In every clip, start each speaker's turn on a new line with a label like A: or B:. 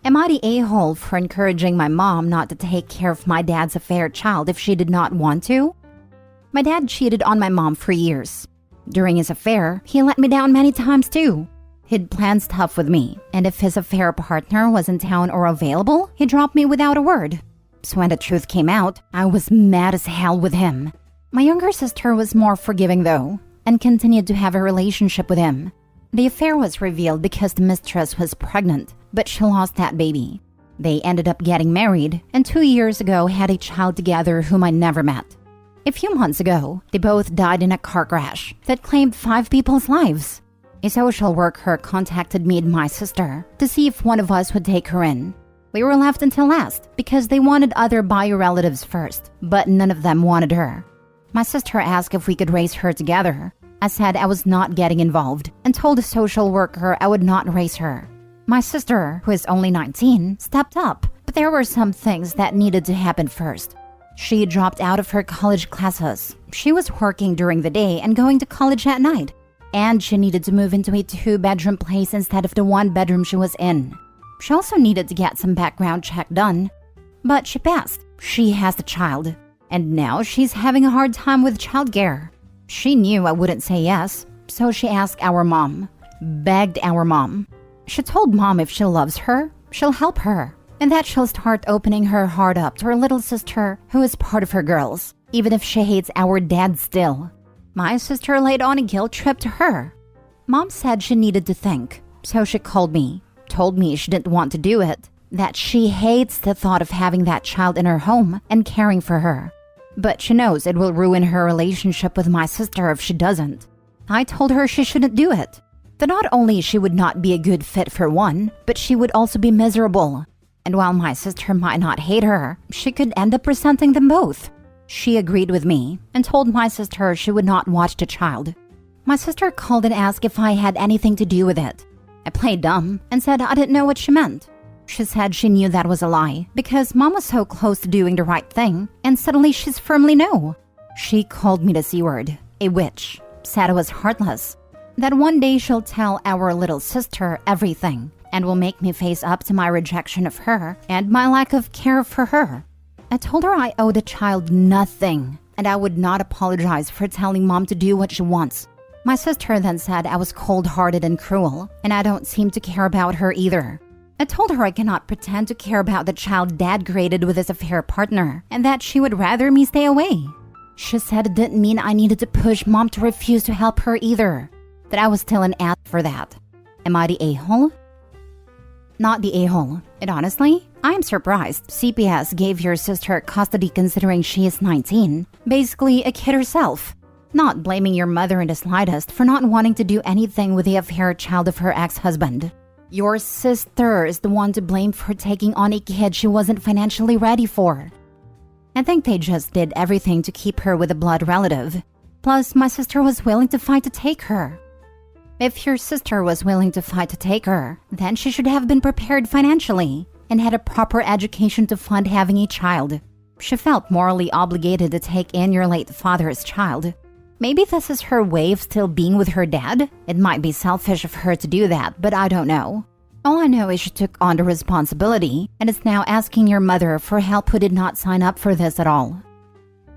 A: Am I the a-hole for encouraging my mom not to take care of my dad's affair child if she did not want to? My dad cheated on my mom for years. During his affair, he let me down many times too. He'd plan stuff with me, and if his affair partner was in town or available, he dropped me without a word. So when the truth came out, I was mad as hell with him. My younger sister was more forgiving though, and continued to have a relationship with him. The affair was revealed because the mistress was pregnant, but she lost that baby. They ended up getting married, and 2 years ago had a child together whom I never met. A few months ago, they both died in a car crash that claimed 5 people's lives. A social worker contacted me and my sister to see if one of us would take her in. We were left until last because they wanted other bio relatives first, but none of them wanted her. My sister asked if we could raise her together. I said I was not getting involved and told the social worker I would not raise her. My sister, who is only 19, stepped up, but there were some things that needed to happen first. She dropped out of her college classes. She was working during the day and going to college at night. And she needed to move into a 2-bedroom place instead of the 1-bedroom she was in. She also needed to get some background check done. But she passed. She has the child. And now she's having a hard time with childcare. She knew I wouldn't say yes, so she asked our mom. Begged our mom. She told mom if she loves her, she'll help her. And that she'll start opening her heart up to her little sister who is part of her girls, even if she hates our dad still. My sister laid on a guilt trip to her. Mom said she needed to think, so she called me, told me she didn't want to do it, that she hates the thought of having that child in her home and caring for her. But she knows it will ruin her relationship with my sister if she doesn't. I told her she shouldn't do it. That not only she would not be a good fit for one, but she would also be miserable. And while my sister might not hate her, she could end up resenting them both. She agreed with me and told my sister she would not watch the child. My sister called and asked if I had anything to do with it. I played dumb and said I didn't know what she meant. She said she knew that was a lie because mom was so close to doing the right thing, and suddenly she's firmly no. She called me the C-word, a witch, said I was heartless, that one day she'll tell our little sister everything and will make me face up to my rejection of her and my lack of care for her. I told her I owe the child nothing, and I would not apologize for telling mom to do what she wants. My sister then said I was cold-hearted and cruel, and I don't seem to care about her either. I told her I cannot pretend to care about the child dad created with his affair partner, and that she would rather me stay away. She said it didn't mean I needed to push mom to refuse to help her either, that I was still an ass for that. Am I the a-hole? Not the a-hole. And honestly, I'm surprised CPS gave your sister custody considering she is 19, basically a kid herself. Not blaming your mother in the slightest for not wanting to do anything with the affair child of her ex-husband. Your sister is the one to blame for taking on a kid she wasn't financially ready for. I think they just did everything to keep her with a blood relative. Plus, my sister was willing to fight to take her. If your sister was willing to fight to take her, then she should have been prepared financially and had a proper education to fund having a child. She felt morally obligated to take in your late father's child. Maybe this is her way of still being with her dad? It might be selfish of her to do that, but I don't know. All I know is she took on the responsibility and is now asking your mother for help who did not sign up for this at all.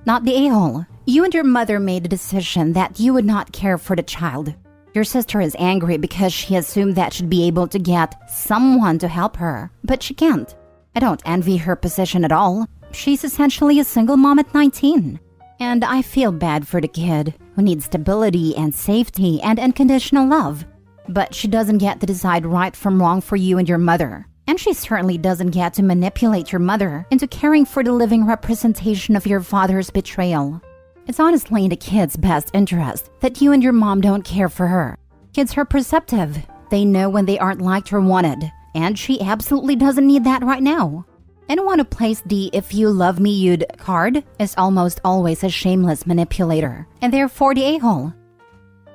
A: Not the a-hole. You and your mother made a decision that you would not care for the child. Your sister is angry because she assumed that she'd be able to get someone to help her, but she can't. I don't envy her position at all. She's essentially a single mom at 19. And I feel bad for the kid who needs stability and safety and unconditional love. But she doesn't get to decide right from wrong for you and your mother. And she certainly doesn't get to manipulate your mother into caring for the living representation of your father's betrayal. It's honestly in the kid's best interest that you and your mom don't care for her. Kids are perceptive. They know when they aren't liked or wanted. And she absolutely doesn't need that right now. Anyone who plays the "if you love me you'd" card is almost always a shameless manipulator, and therefore the a-hole.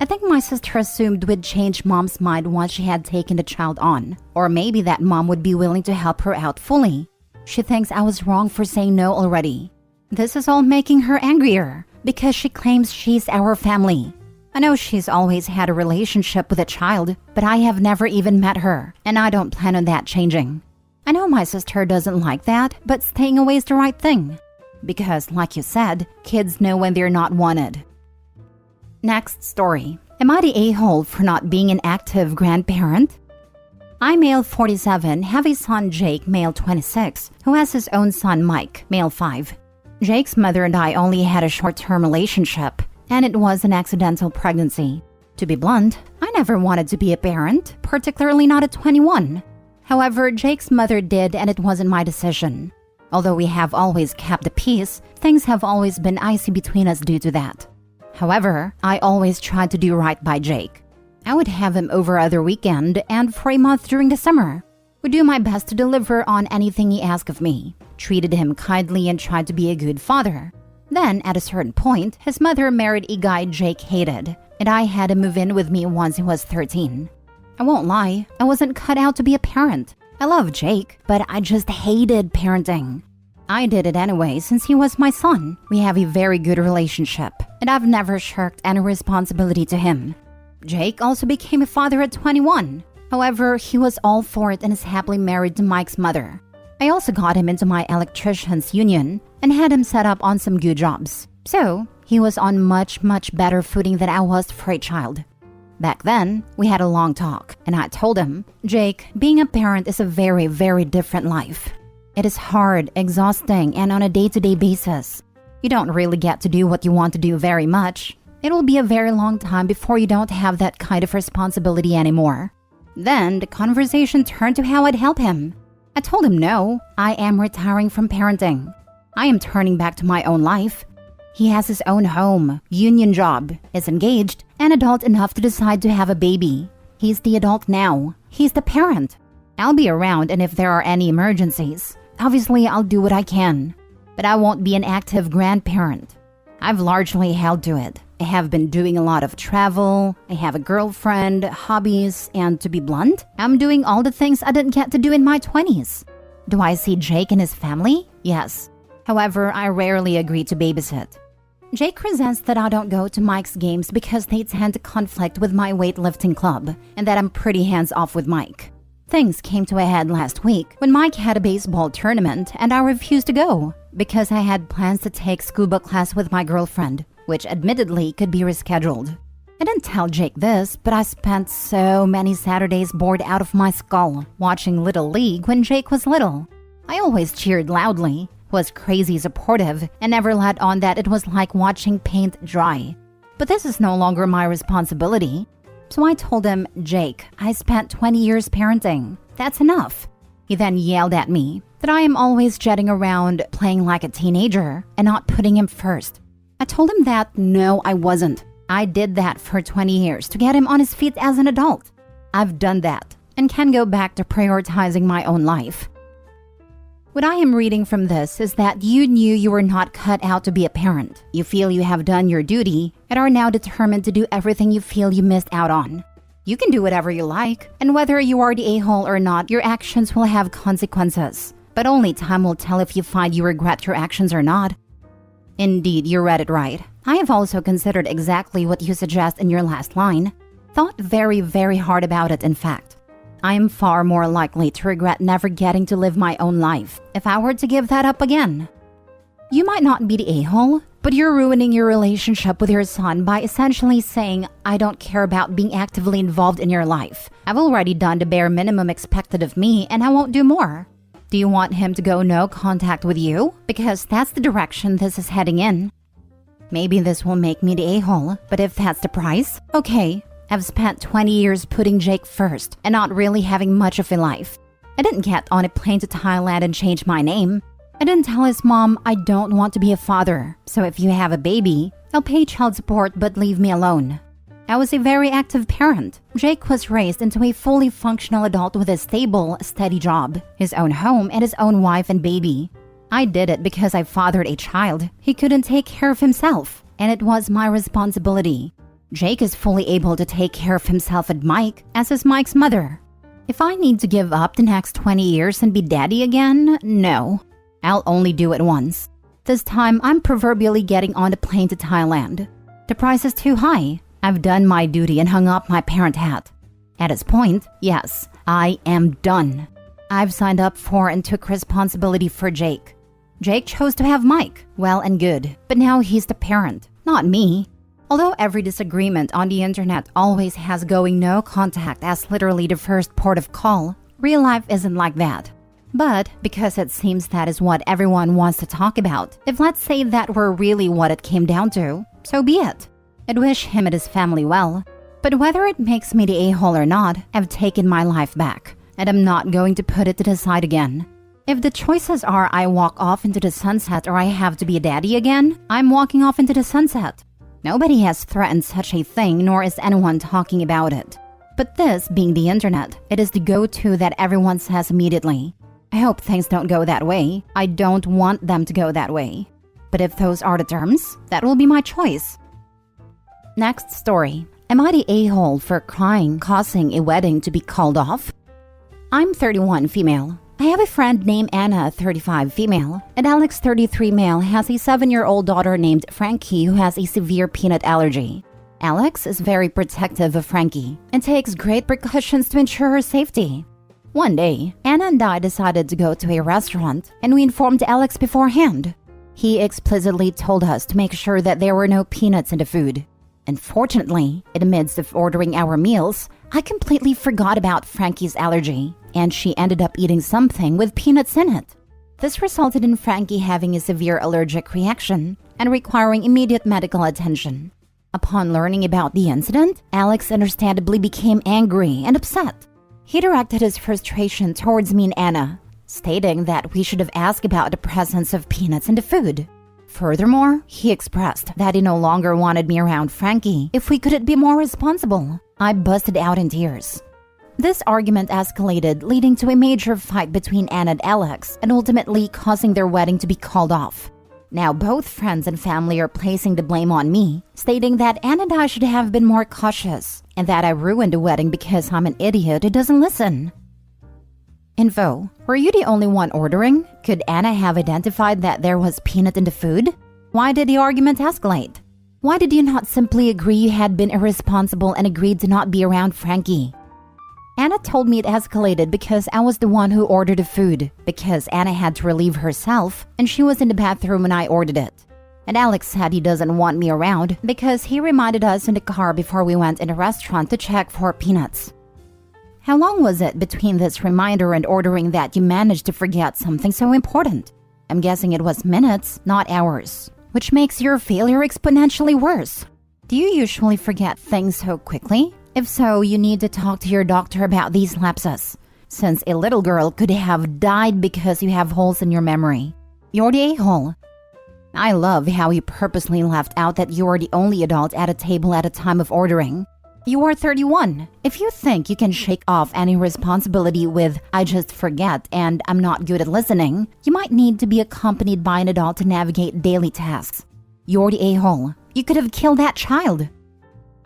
A: I think my sister assumed we'd change mom's mind once she had taken the child on, or maybe that mom would be willing to help her out fully. She thinks I was wrong for saying no already. This is all making her angrier, because she claims she's our family. I know she's always had a relationship with a child, but I have never even met her, and I don't plan on that changing. I know my sister doesn't like that, but staying away is the right thing. Because, like you said, kids know when they're not wanted. Next story. Am I the a-hole for not being an active grandparent? I, male 47, have a son Jake, male 26, who has his own son Mike, male 5. Jake's mother and I only had a short-term relationship, and it was an accidental pregnancy. To be blunt, I never wanted to be a parent, particularly not at 21. However, Jake's mother did, and it wasn't my decision. Although we have always kept the peace, things have always been icy between us due to that. However, I always tried to do right by Jake. I would have him over other weekend and for a month during the summer. Would do my best to deliver on anything he asked of me. Treated him kindly and tried to be a good father. Then, at a certain point, his mother married a guy Jake hated, and I had him move in with me once he was 13. I won't lie, I wasn't cut out to be a parent. I love Jake, but I just hated parenting. I did it anyway since he was my son. We have a very good relationship, and I've never shirked any responsibility to him. Jake also became a father at 21. However, he was all for it and is happily married to Mike's mother. I also got him into my electrician's union and had him set up on some good jobs. So, he was on much better footing than I was for a child. Back then, we had a long talk, and I told him, Jake, being a parent is a very different life. It is hard, exhausting, and on a day-to-day basis. You don't really get to do what you want to do very much. It will be a very long time before you don't have that kind of responsibility anymore. Then, the conversation turned to how I'd help him. I told him no, I am retiring from parenting. I am turning back to my own life. He has his own home, union job, is engaged, and adult enough to decide to have a baby. He's the adult now. He's the parent. I'll be around, and if there are any emergencies, obviously I'll do what I can. But I won't be an active grandparent. I've largely held to it. I have been doing a lot of travel, I have a girlfriend, hobbies, and to be blunt, I'm doing all the things I didn't get to do in my 20s. Do I see Jake and his family? Yes. However, I rarely agree to babysit. Jake resents that I don't go to Mike's games because they tend to conflict with my weightlifting club, and that I'm pretty hands-off with Mike. Things came to a head last week when Mike had a baseball tournament and I refused to go because I had plans to take scuba class with my girlfriend, which admittedly could be rescheduled. I didn't tell Jake this, but I spent so many Saturdays bored out of my skull watching Little League when Jake was little. I always cheered loudly, was crazy supportive, and never let on that it was like watching paint dry. But this is no longer my responsibility. So I told him, Jake, I spent 20 years parenting. That's enough. He then yelled at me that I am always jetting around playing like a teenager and not putting him first. I told him that no, I wasn't. I did that for 20 years to get him on his feet as an adult. I've done that and can go back to prioritizing my own life. What I am reading from this is that you knew you were not cut out to be a parent. You feel you have done your duty and are now determined to do everything you feel you missed out on. You can do whatever you like, and whether you are the a-hole or not, your actions will have consequences. But only time will tell if you find you regret your actions or not. Indeed, you read it right. I have also considered exactly what you suggest in your last line. Thought very hard about it, in fact. I am far more likely to regret never getting to live my own life if I were to give that up again. You might not be the a-hole, but you're ruining your relationship with your son by essentially saying, I don't care about being actively involved in your life. I've already done the bare minimum expected of me and I won't do more. Do you want him to go no contact with you? Because that's the direction this is heading in. Maybe this will make me the a-hole, but if that's the price, okay. I've spent 20 years putting Jake first and not really having much of a life. I didn't get on a plane to Thailand and change my name. I didn't tell his mom I don't want to be a father, so if you have a baby, I'll pay child support but leave me alone. I was a very active parent. Jake was raised into a fully functional adult with a stable, steady job, his own home, and his own wife and baby. I did it because I fathered a child. He couldn't take care of himself, and it was my responsibility. Jake is fully able to take care of himself and Mike, as is Mike's mother. If I need to give up the next 20 years and be daddy again, no. I'll only do it once. This time, I'm proverbially getting on the plane to Thailand. The price is too high, I've done my duty and hung up my parent hat. At this point, yes, I am done. I've signed up for and took responsibility for Jake. Jake chose to have Mike, well and good, but now he's the parent, not me. Although every disagreement on the internet always has going no contact as literally the first port of call, real life isn't like that. But because it seems that is what everyone wants to talk about, if let's say that were really what it came down to, so be it. I'd wish him and his family well. But whether it makes me the a-hole or not, I've taken my life back, and I'm not going to put it to the side again. If the choices are I walk off into the sunset or I have to be a daddy again, I'm walking off into the sunset. Nobody has threatened such a thing, nor is anyone talking about it. But this, being the internet, it is the go-to that everyone says immediately. I hope things don't go that way. I don't want them to go that way. But if those are the terms, that will be my choice. Next story. Am I the a-hole for crying, causing a wedding to be called off? I'm 31, female. I have a friend named Anna, 35, female, and Alex, 33, male, has a 7-year-old daughter named Frankie who has a severe peanut allergy. Alex is very protective of Frankie and takes great precautions to ensure her safety. One day, Anna and I decided to go to a restaurant, and we informed Alex beforehand. He explicitly told us to make sure that there were no peanuts in the food. Unfortunately, in the midst of ordering our meals, I completely forgot about Frankie's allergy, and she ended up eating something with peanuts in it. This resulted in Frankie having a severe allergic reaction and requiring immediate medical attention. Upon learning about the incident, Alex understandably became angry and upset. He directed his frustration towards me and Anna, stating that we should have asked about the presence of peanuts in the food. Furthermore, he expressed that he no longer wanted me around Frankie if we couldn't be more responsible. I busted out in tears. This argument escalated, leading to a major fight between Anna and Alex and ultimately causing their wedding to be called off. Now both friends and family are placing the blame on me, stating that Anna and I should have been more cautious and that I ruined the wedding because I'm an idiot who doesn't listen. Info. Were you the only one ordering? Could Anna have identified that there was peanut in the food? Why did the argument escalate? Why did you not simply agree you had been irresponsible and agreed to not be around Frankie? Anna told me it escalated because I was the one who ordered the food, because Anna had to relieve herself and she was in the bathroom when I ordered it. And Alex said he doesn't want me around because he reminded us in the car before we went in a restaurant to check for peanuts. How long was it between this reminder and ordering that you managed to forget something so important? I'm guessing it was minutes, not hours, which makes your failure exponentially worse. Do you usually forget things so quickly? If so, you need to talk to your doctor about these lapses, since a little girl could have died because you have holes in your memory. You're the a-hole. I love how you purposely left out that you are the only adult at a table at a time of ordering. You are 31. If you think you can shake off any responsibility with "I just forget" and "I'm not good at listening," you might need to be accompanied by an adult to navigate daily tasks. You're the a-hole. You could have killed that child.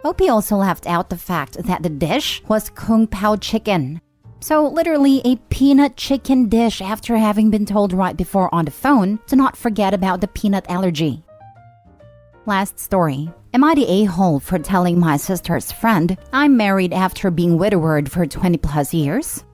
A: Opie also left out the fact that the dish was Kung Pao chicken. So literally a peanut chicken dish after having been told right before on the phone to not forget about the peanut allergy. Last story. Am I the a-hole for telling my sister's friend I'm married after being widowed for 20 plus years?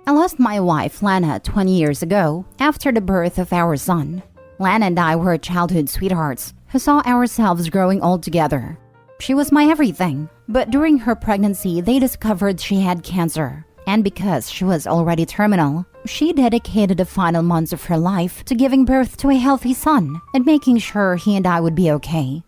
A: I lost my wife, Lana, 20 years ago after the birth of our son. Lana and I were childhood sweethearts who saw ourselves growing old together. She was my everything, but during her pregnancy, they discovered she had cancer. And because she was already terminal, she dedicated the final months of her life to giving birth to a healthy son and making sure he and I would be okay.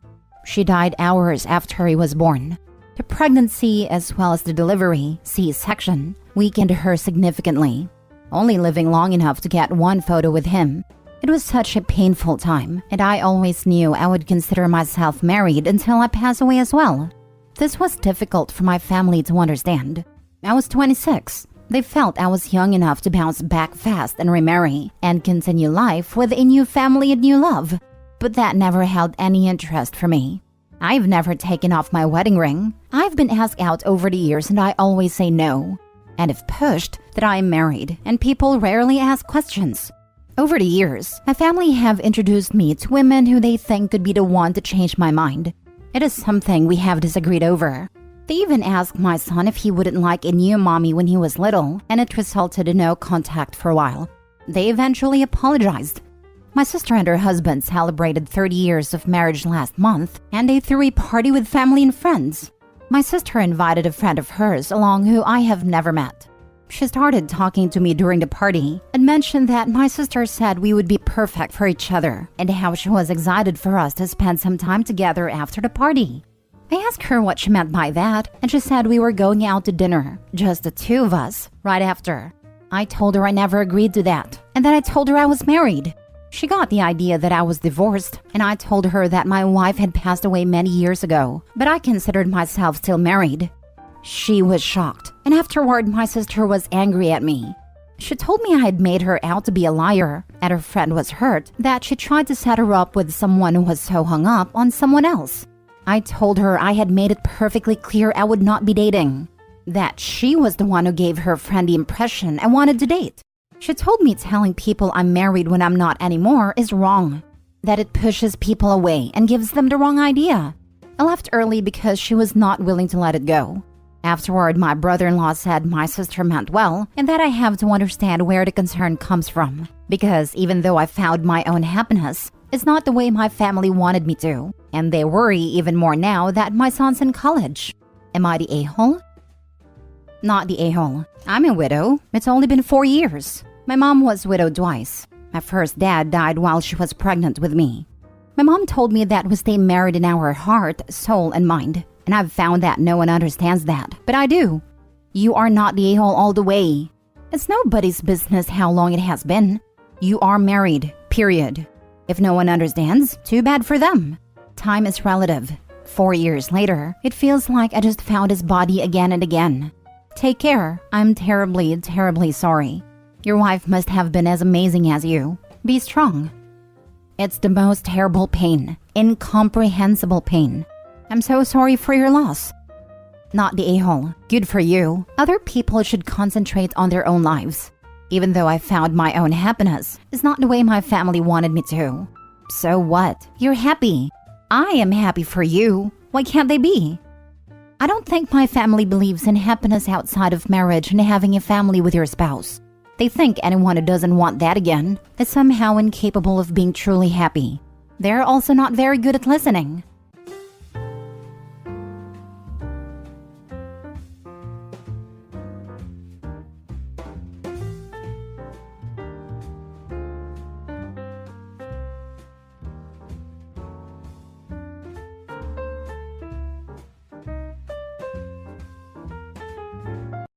A: She died hours after he was born. The pregnancy, as well as the delivery, C-section, weakened her significantly, only living long enough to get one photo with him. It was such a painful time, and I always knew I would consider myself married until I pass away as well. This was difficult for my family to understand. I was 26. They felt I was young enough to bounce back fast and remarry and continue life with a new family and new love. But that never held any interest for me. I've never taken off my wedding ring. I've been asked out over the years and I always say no. And if pushed, that I am married, and people rarely ask questions. Over the years, my family have introduced me to women who they think could be the one to change my mind. It is something we have disagreed over. They even asked my son if he wouldn't like a new mommy when he was little, and it resulted in no contact for a while. They eventually apologized. My sister and her husband celebrated 30 years of marriage last month, and they threw a party with family and friends. My sister invited a friend of hers along who I have never met. She started talking to me during the party and mentioned that my sister said we would be perfect for each other and how she was excited for us to spend some time together after the party. I asked her what she meant by that, and she said we were going out to dinner, just the two of us, right after. I told her I never agreed to that, and that I told her I was married. She got the idea that I was divorced, and I told her that my wife had passed away many years ago, but I considered myself still married. She was shocked, and afterward my sister was angry at me. She told me I had made her out to be a liar, and her friend was hurt that she tried to set her up with someone who was so hung up on someone else. I told her I had made it perfectly clear I would not be dating, that she was the one who gave her friend the impression I wanted to date. She told me telling people I'm married when I'm not anymore is wrong, that it pushes people away and gives them the wrong idea. I left early because she was not willing to let it go. Afterward, my brother-in-law said my sister meant well and that I have to understand where the concern comes from, because even though I found my own happiness, it's not the way my family wanted me to, and they worry even more now that my son's in college. Am I the a-hole? Not the a-hole. I'm a widow. It's only been 4 years. My mom was widowed twice. My first dad died while she was pregnant with me. My mom told me that we stay married in our heart, soul, and mind, and I've found that no one understands that, but I do. You are not the a-hole all the way. It's nobody's business how long it has been. You are married, period. If no one understands, too bad for them. Time is relative. 4 years later, it feels like I just found his body again and again. Take care. I'm terribly, terribly sorry. Your wife must have been as amazing as you. Be strong. It's the most terrible pain, incomprehensible pain. I'm so sorry for your loss. Not the a-hole. Good for you. Other people should concentrate on their own lives. Even though I found my own happiness, it's not the way my family wanted me to. So what? You're happy. I am happy for you. Why can't they be? I don't think my family believes in happiness outside of marriage and having a family with your spouse. They think anyone who doesn't want that again is somehow incapable of being truly happy. They're also not very good at listening.